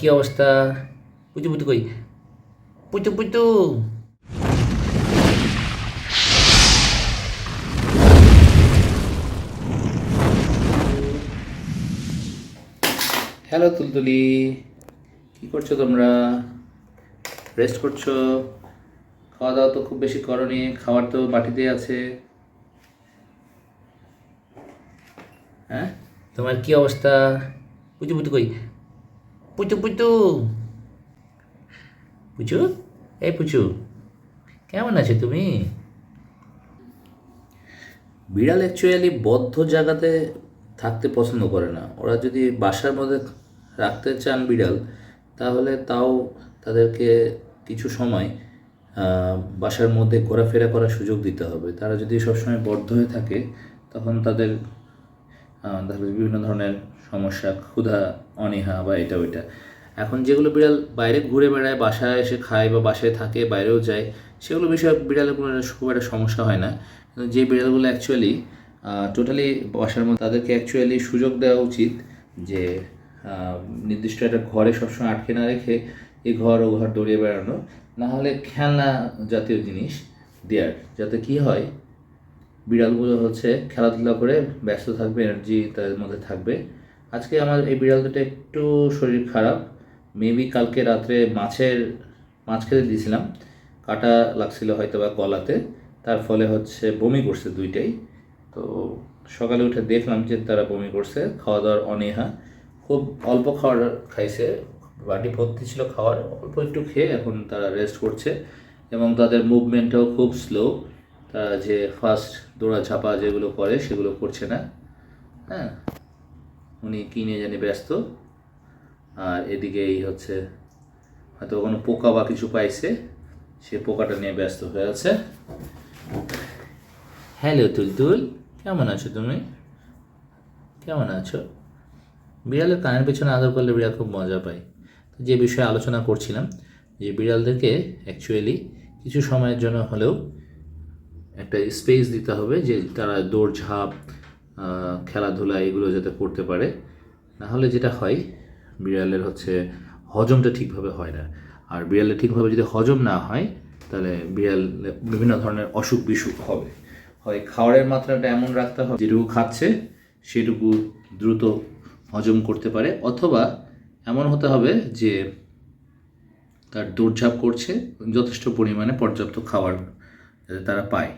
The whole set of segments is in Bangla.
কি অবস্থা? পুচু পুচু কই? পুচু পুচু। হ্যালো তুলতুলি, কি করছো তোমরা? রেস্ট করছো? খাওয়া দাওয়া তো খুব বেশি করনি, খাবার তো বাটিতে আছে। হ্যাঁ, তোমার কি অবস্থা? পুচু পুচু কই? পুচু পুচু। পুচু, এই পুচু, কেমন আছো তুমি? বিড়াল অ্যাকচুয়ালি বদ্ধ জায়গাতে থাকতে পছন্দ করে না। ওরা যদি বাসার মধ্যে রাখতে চান বিড়াল, তাহলে তাও তাদেরকে কিছু সময় বাসার মধ্যে ঘোরাফেরা করার সুযোগ দিতে হবে। তারা যদি সবসময় বদ্ধ হয়ে থাকে, তখন তাদের তাহলে বিভিন্ন ধরনের সমস্যা, ক্ষুধা, অনীহা বা এটা ওইটা। এখন যেগুলো বিড়াল বাইরে ঘুরে বেড়ায়, বাসায় এসে খায় বা বাসায় থাকে, বাইরেও যায়, সেগুলো বিষয়ে বিড়ালের কোনো খুব একটা সমস্যা হয় না। কিন্তু যে বিড়ালগুলো অ্যাকচুয়ালি টোটালি বাসার মধ্যে, তাদেরকে অ্যাকচুয়ালি সুযোগ দেওয়া উচিত যে নির্দিষ্ট একটা ঘরে সবসময় আটকে না রেখে এই ঘর ও ঘর দৌড়িয়ে বেড়ানো, না হলে খেলনা জাতীয় জিনিস দেওয়ার, যাতে কী হয়, বিড়ালগুলো হচ্ছে খেলাধুলা করে ব্যস্ত থাকবে, এনার্জি তাদের মধ্যে থাকবে। আজকে আমার এই বিড়াল দুটো একটু শরীর খারাপ। মেবি কালকে রাত্রে মাছ খেতে দিয়েছিলাম, কাটা লাগছিল হয়তো বা গলাতে, তার ফলে হচ্ছে বমি করছে দুইটাই। তো সকালে উঠে দেখলাম যে তারা বমি করছে, খাওয়া দাওয়ার অনীহা, খুব অল্প খাবার খাইছে, বাটি ভর্তি ছিল খাওয়ার, অল্প একটু খেয়ে এখন তারা রেস্ট করছে। এবং তাদের মুভমেন্টটাও খুব স্লো, তারা যে ফাস্ট দৌড়াঝাঁপা যেগুলো করে সেগুলো করছে না। হ্যাঁ, উনি কী নিয়ে জানি ব্যস্ত। আর এদিকে এই হচ্ছে হয়তো কোনো পোকা বা কিছু পাইছে, সে পোকাটা নিয়ে ব্যস্ত হয়ে আছে। হ্যালো তুলতুল, কেমন আছো তুমি? কেমন আছো? বিড়ালের কানের পেছনে আদর করলে বিড়াল খুব মজা পায়। তো যে বিষয়ে আলোচনা করছিলাম, যে বিড়ালদেরকে অ্যাকচুয়ালি কিছু সময়ের জন্য হলেও একটা স্পেস দিতে হবে, যে তারা দৌড়ঝাঁপ, খেলাধুলা এগুলো যাতে করতে পারে। নাহলে যেটা হয়, বিড়ালের হচ্ছে হজমটা ঠিকভাবে হয় না। আর বিড়ালের ঠিকভাবে যদি হজম না হয়, তাহলে বিড়াল বিভিন্ন ধরনের অসুখ বিসুখ হবে। হয় খাবারের মাত্রাটা এমন রাখতে হবে যেটুকু খাচ্ছে সেটুকু দ্রুত হজম করতে পারে, অথবা এমন হতে হবে যে তার দৌড়ঝাঁপ করছে, যথেষ্ট পরিমাণে পর্যাপ্ত খাবার যাতে তারা পায়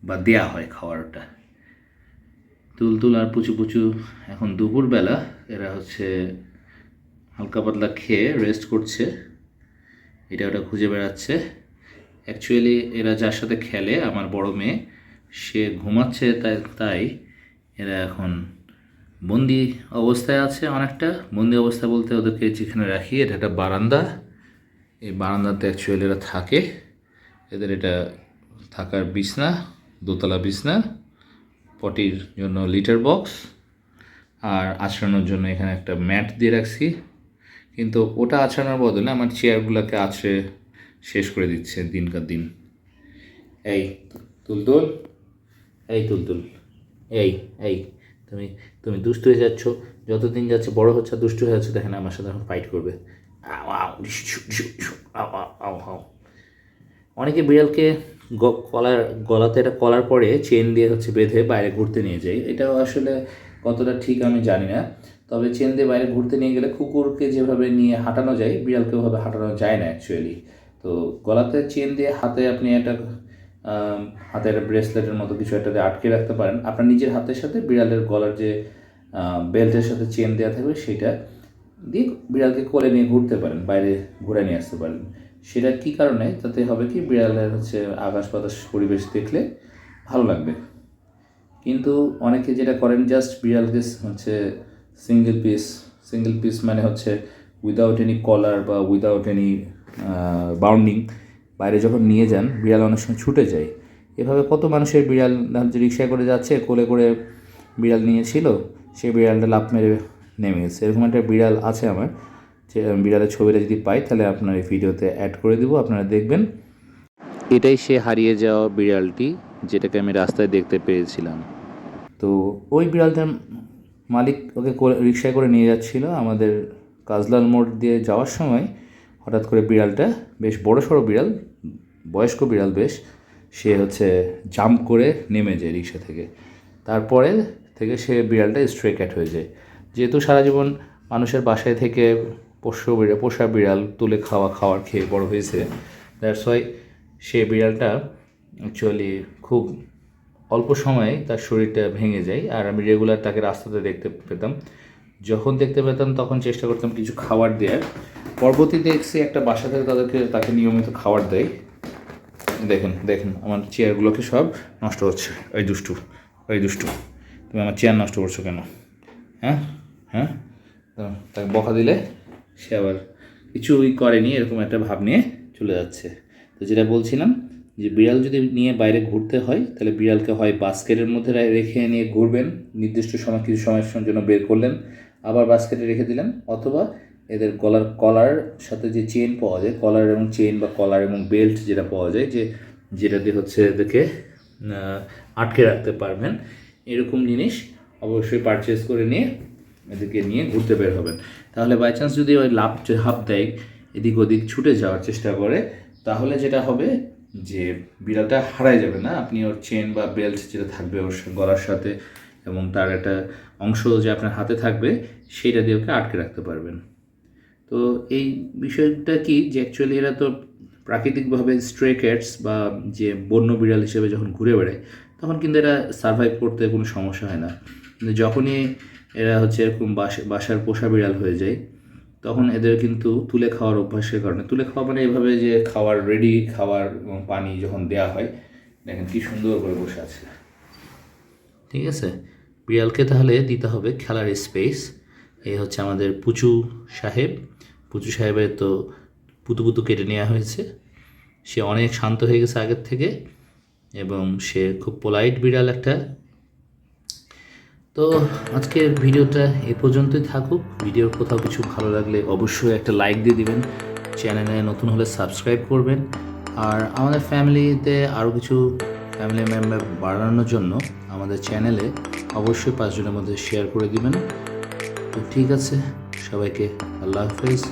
বা দেয়া হয় খাবারটা। তুলতুল আর পুচু পুচু এখন দুপুরবেলা, এরা হচ্ছে হালকা পাতলা খেয়ে রেস্ট করছে, এটা ওটা খুঁজে বেড়াচ্ছে। অ্যাকচুয়ালি এরা যার সাথে খেলে, আমার বড় মেয়ে, সে ঘুমাচ্ছে, তাই এরা এখন বন্দি অবস্থায় আছে। অনেকটা বন্দি অবস্থা বলতে, ওদেরকে যেখানে রাখি এটা একটা বারান্দা, এই বারান্দাতে অ্যাকচুয়ালি এরা থাকে। এদের এটা থাকার বিছনা, দোতলা বিছনা, পটির জন্য লিটার বক্স, আর আছড়ানোর জন্য এখানে একটা ম্যাট দিয়ে রাখছি। কিন্তু ওটা আছড়ানোর বদলে আমার চেয়ারগুলোকে আছড়ে শেষ করে দিচ্ছে দিনকার দিন। এই তুলতুল, এই তুলতুল, এই এই তুমি তুমি দুষ্ট হয়ে যাচ্ছ, যতদিন যাচ্ছে বড় হচ্ছে দুষ্ট হয়ে যাচ্ছে, দেখেন আমার সাথে এখন ফাইট করবে। আও আও ডিসু ডিসু ডিসু ডিসু, আও আও আও আও। অনেকে বিড়ালকে গলাতে একটা কলার পরে চেন দিয়ে হচ্ছে বেঁধে বাইরে ঘুরতে নিয়ে যায়, এটাও আসলে কতটা ঠিক আমি জানি না। তবে চেন দিয়ে বাইরে ঘুরতে নিয়ে গেলে কুকুরকে যেভাবে নিয়ে হাঁটানো যায়, বিড়ালকে ওভাবে হাঁটানো যায় না অ্যাকচুয়ালি। তো গলাতে চেন দিয়ে হাতে আপনি একটা হাতে একটা ব্রেসলেটের মতো কিছু একটা আটকে রাখতে পারেন, আপনার নিজের হাতের সাথে বিড়ালের গলার যে বেল্টের সাথে চেন দেওয়া থাকবে সেটা দিয়ে বিড়ালকে কোলে নিয়ে ঘুরতে পারেন, বাইরে ঘুরে নিয়ে আসতে পারেন। সেটা কী কারণে, তাতে হবে কি, বিড়ালের হচ্ছে আকাশ বাতাস পরিবেশ দেখলে ভালো লাগবে। কিন্তু অনেকে যেটা করেন, জাস্ট বিড়ালকে হচ্ছে সিঙ্গেল পিস মানে হচ্ছে উইদাউট এনি কলার বা উইদাউট এনি বাউন্ডিং বাইরে যখন নিয়ে যান, বিড়াল অনেক সময় ছুটে যায়। এভাবে কত মানুষের বিড়াল রিক্সায় করে যাচ্ছে, কোলে করে বিড়াল নিয়েছিল, সেই বিড়ালটা লাফ মেরে নেমে গেছে। এরকম একটা বিড়াল আছে আমার, যে বিড়ালের ছবিটা যদি পাই তাহলে আপনার এই ভিডিওতে অ্যাড করে দেবো, আপনারা দেখবেন। এটাই সে হারিয়ে যাওয়া বিড়ালটি, যেটাকে আমি রাস্তায় দেখতে পেয়েছিলাম। তো ওই বিড়ালটার মালিক ওকে রিক্সায় করে নিয়ে যাচ্ছিল আমাদের কাজলাল মোড় দিয়ে যাওয়ার সময় হঠাৎ করে বিড়ালটা, বেশ বড়সড় বিড়াল, বয়স্ক বিড়াল বেশ, সে হচ্ছে জাম্প করে নেমে যায় রিক্সা থেকে। তারপরে থেকে সে বিড়ালটা স্ট্রে ক্যাট হয়ে যায়। যেহেতু সারা জীবন মানুষের বাসায় থেকে পোষা বিড়াল তুলে খাওয়ার খেয়ে বড় হয়েছে, দ্যাটস ওয়াই সে বিড়ালটা অ্যাকচুয়ালি খুব অল্প সময়ে তার শরীরটা ভেঙে যায়। আর আমি রেগুলার তাকে রাস্তাতে দেখতে পেতাম, যখন দেখতে পেতাম তখন চেষ্টা করতাম কিছু খাবার দেওয়ার। পরবর্তীতে দেখছি একটা বাসা থেকে তাকে নিয়মিত খাবার দেয়। দেখেন আমার চেয়ারগুলোকে সব নষ্ট হচ্ছে। ওই দুষ্টু তুমি আমার চেয়ার নষ্ট করছো কেন? হ্যাঁ তাকে বকা দিলে সে আবার কিছুই করেনি, এরকম একটা ভাব নিয়ে চলে যাচ্ছে। তো যেটা বলছিলাম, যে বিড়াল যদি নিয়ে বাইরে ঘুরতে হয় তাহলে বিড়ালকে হয় বাস্কেটের মধ্যে রেখে নিয়ে ঘুরবেন, নির্দিষ্ট সময় কিছু সময়ের জন্য বের করলেন, আবার বাস্কেটে রেখে দিলেন, অথবা এদের কলার সাথে যে চেন পাওয়া যায়, কলার এবং চেন বা কলার এবং বেল্ট যেটা পাওয়া যায়, যেটা দিয়ে হচ্ছে এদেরকে আটকে রাখতে পারবেন, এরকম জিনিস অবশ্যই পারচেস করে নিয়ে এদেরকে নিয়ে ঘুরতে বের হবেন। তাহলে বাই চান্স যদি ওই হাফ দেয়, এদিক ওদিক ছুটে যাওয়ার চেষ্টা করে, তাহলে যেটা হবে যে বিড়ালটা হারায় যাবে না। আপনি ওর চেন বা বেল্ট যেটা থাকবে ওর গলার সাথে, এবং তার একটা অংশ যে আপনার হাতে থাকবে, সেইটা দিয়ে ওকে আটকে রাখতে পারবেন। তো এই বিষয়টা কি, যে অ্যাকচুয়ালি এরা তো প্রাকৃতিকভাবে স্ট্রে ক্যাটস বা যে বন্য বিড়াল হিসেবে যখন ঘুরে বেড়ায়, তখন কিন্তু এরা সার্ভাইভ করতে কোনো সমস্যা হয় না। কিন্তু যখনই এরা হচ্ছে এরকম বাসার পোষা বিড়াল হয়ে যায়, তখন এদের কিন্তু তুলে খাওয়ার অভ্যাসের কারণে, তুলে খাওয়া মানে এইভাবে যে রেডি খাবার এবং পানি যখন দেওয়া হয়, দেখেন কি সুন্দর করে বসে আছে। ঠিক আছে, বিড়ালকে তাহলে দিতে হবে খেলার স্পেস। এই হচ্ছে আমাদের পুচু সাহেবের তো পুতু কেটে নেওয়া হয়েছে। সে অনেক শান্ত হয়ে গেছে আগের থেকে, এবং সে খুব পোলাইট বিড়াল একটা। তো আজকের ভিডিওটা এ পর্যন্তই থাকুক। ভিডিওর কোথাও কিছু ভালো লাগলে অবশ্যই একটা লাইক দিয়ে দিবেন, চ্যানেলে নতুন হলে সাবস্ক্রাইব করবেন, আর আমাদের ফ্যামিলিতে আরও কিছু ফ্যামিলি মেম্বার বাড়ানোর জন্য আমাদের চ্যানেলে অবশ্যই 5 জনের মধ্যে শেয়ার করে দিবেন। তো ঠিক আছে, সবাইকে আল্লাহ হাফেজ।